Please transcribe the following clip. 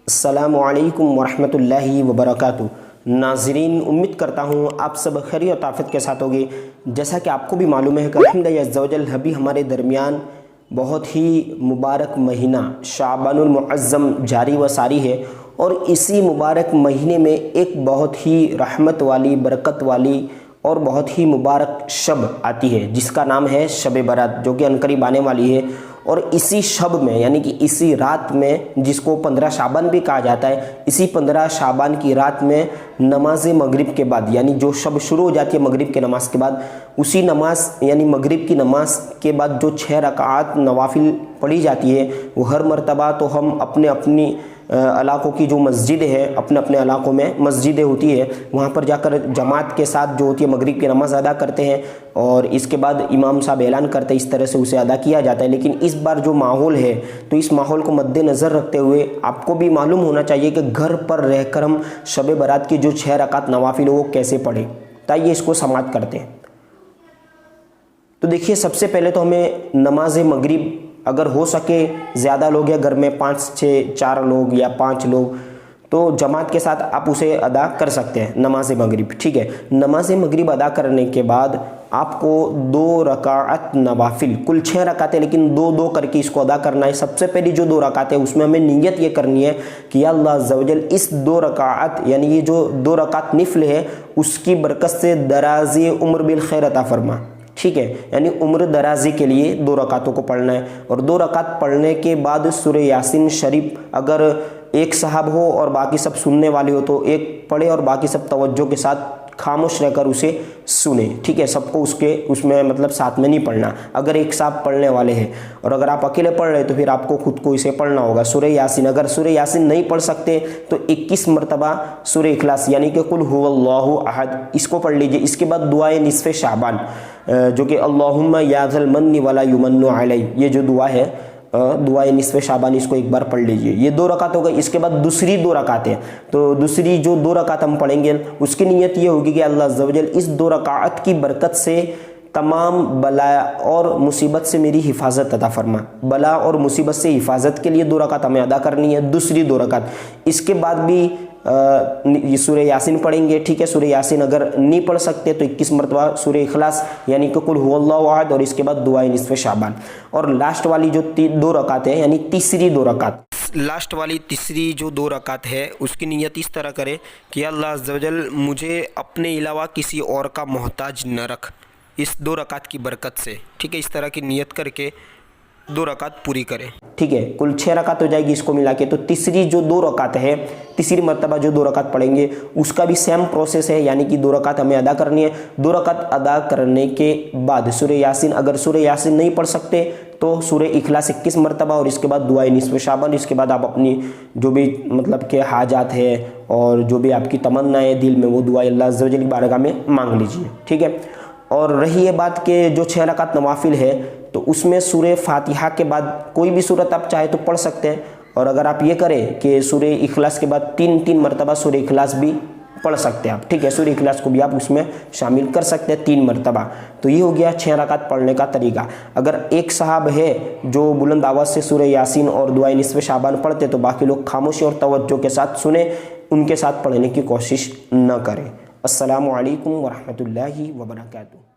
السلام علیکم ورحمۃ اللہ وبرکاتہ۔ ناظرین، امید کرتا ہوں آپ سب خیر و عافیت کے ساتھ ہوگے۔ جیسا کہ آپ کو بھی معلوم ہے کہ الحمدللہ عز و جل ابھی ہمارے درمیان بہت ہی مبارک مہینہ شعبان المعظم جاری و ساری ہے، اور اسی مبارک مہینے میں ایک بہت ہی رحمت والی، برکت والی اور بہت ہی مبارک شب آتی ہے جس کا نام ہے شب برات، جو کہ عنقریب آنے والی ہے۔ اور اسی شب میں یعنی کہ اسی رات میں، جس کو 15 شعبان بھی کہا جاتا ہے، اسی 15 شعبان کی رات میں نماز مغرب کے بعد، یعنی جو شب شروع ہو جاتی ہے مغرب کے نماز کے بعد، اسی نماز یعنی مغرب کی نماز کے بعد جو 6 رکعات نوافل پڑھی جاتی ہے، وہ ہر مرتبہ تو ہم اپنی علاقوں کی جو مسجد ہے، اپنے علاقوں میں مسجدیں ہوتی ہے، وہاں پر جا کر جماعت کے ساتھ جو ہوتی ہے مغرب کی نماز ادا کرتے ہیں، اور اس کے بعد امام صاحب اعلان کرتے ہیں، اس طرح سے اسے ادا کیا جاتا ہے۔ لیکن اس بار جو ماحول ہے، تو اس ماحول کو مد نظر رکھتے ہوئے آپ کو بھی معلوم ہونا چاہیے کہ گھر پر رہ کر ہم شب برات کی جو 6 رکعت نوافل وہ کیسے پڑھیں۔ تائیے اس کو سماعت کرتے ہیں۔ تو دیکھیے، سب سے پہلے تو ہمیں نماز مغرب، اگر ہو سکے زیادہ لوگ ہیں گھر میں، 4 لوگ یا 5 لوگ، تو جماعت کے ساتھ آپ اسے ادا کر سکتے ہیں نماز مغرب، ٹھیک ہے۔ نماز مغرب ادا کرنے کے بعد آپ کو 2 رکعت نوافل، کل 6 رکعتیں لیکن 2 کر کے اس کو ادا کرنا ہے۔ سب سے پہلی جو 2 رکعتیں، اس میں ہمیں نیت یہ کرنی ہے کہ یا اللہ عز و جل اس 2 رکعت یعنی یہ جو 2 رکعت نفل ہے، اس کی برکت سے درازی عمر بالخیر عطا فرما، ٹھیک ہے۔ یعنی عمر درازی کے لیے 2 رکعتوں کو پڑھنا ہے، اور 2 رکعت پڑھنے کے بعد سورہ یاسین شریف، اگر ایک صاحب ہو اور باقی سب سننے والے ہو تو ایک پڑھے اور باقی سب توجہ کے ساتھ خاموش رہ کر اسے سنیں، ٹھیک ہے۔ سب کو اس میں مطلب ساتھ میں نہیں پڑھنا، اگر ایک صاحب پڑھنے والے ہیں، اور اگر آپ اکیلے پڑھ رہے تو پھر آپ کو خود کو اسے پڑھنا ہوگا سورہ یاسین۔ اگر سورہ یاسین نہیں پڑھ سکتے تو 21 مرتبہ سورہ اخلاص یعنی کہ قل هو اللہ احد، اس کو پڑھ لیجئے۔ اس کے بعد دعائے نصف شعبان، جو کہ اللہم یا ذا المن ولا یمن علی، یہ جو دعا ہے دعائے نصف شعبان، اس کو ایک بار پڑھ لیجئے۔ یہ 2 رکعت ہو گئی۔ اس کے بعد دوسری 2 رکعتیں، تو دوسری جو 2 رکعت ہم پڑھیں گے، اس کی نیت یہ ہوگی کہ اللہ عز و جل اس 2 رکعت کی برکت سے تمام بلا اور مصیبت سے میری حفاظت عطا فرما۔ بلا اور مصیبت سے حفاظت کے لیے 2 رکعت ہمیں ادا کرنی ہے، دوسری 2 رکعت۔ اس کے بعد بھی یہ سورہ یاسین پڑھیں گے، ٹھیک ہے۔ سورہ یاسین اگر نہیں پڑھ سکتے تو 21 مرتبہ سورہ اخلاص یعنی کہ قل هو اللہ احد، اور اس کے بعد دعائے نصف شعبان۔ اور لاسٹ والی جو 2 رکعت ہے، یعنی تیسری 2 رکعت، لاسٹ والی تیسری جو 2 رکعت ہے، اس کی نیت اس طرح کرے کہ اللہ عز و جل مجھے اپنے علاوہ کسی اور کا محتاج نہ رکھ اس 2 رکعت کی برکت سے، ٹھیک ہے۔ اس طرح کی نیت کر کے 2 رکعت پوری کرے، ٹھیک ہے۔ کل 6 رکعت ہو جائے گی اس کو ملا کے۔ تو تیسری جو 2 رکعت ہے، تیسری مرتبہ جو 2 رکعت پڑھیں گے، اس کا بھی سیم پروسیس ہے، یعنی کہ 2 رکعت ہمیں ادا کرنی ہے۔ 2 رکعت ادا کرنے کے بعد سورہ یاسین، اگر سورہ یاسین نہیں پڑھ سکتے تو سورہ اخلاص 21 مرتبہ، اور اس کے بعد دعائے نصف شعبان۔ اس کے بعد آپ اپنی جو بھی مطلب کہ حاجات ہے اور جو بھی آپ کی تمنائیں دل میں، وہ دعائیں اللہ عز و جل کی بارگاہ میں مانگ لیجیے، ٹھیک ہے۔ اور رہی یہ بات کہ جو 6 رکعت نوافل ہے، تو اس میں سورہ فاتحہ کے بعد کوئی بھی سورت آپ چاہے تو پڑھ سکتے ہیں، اور اگر آپ یہ کریں کہ سورہ اخلاص کے بعد 3 مرتبہ سورہ اخلاص بھی پڑھ سکتے ہیں آپ، ٹھیک ہے۔ سورہ اخلاص کو بھی آپ اس میں شامل کر سکتے ہیں 3 مرتبہ۔ تو یہ ہو گیا 6 رکعت پڑھنے کا طریقہ۔ اگر ایک صاحب ہے جو بلند آواز سے سورہ یاسین اور دعائے نصف شعبان پڑھتے، تو باقی لوگ خاموشی اور توجہ کے ساتھ سنیں، ان کے ساتھ پڑھنے کی کوشش نہ کریں۔ السلام علیکم ورحمۃ اللہ وبرکاتہ۔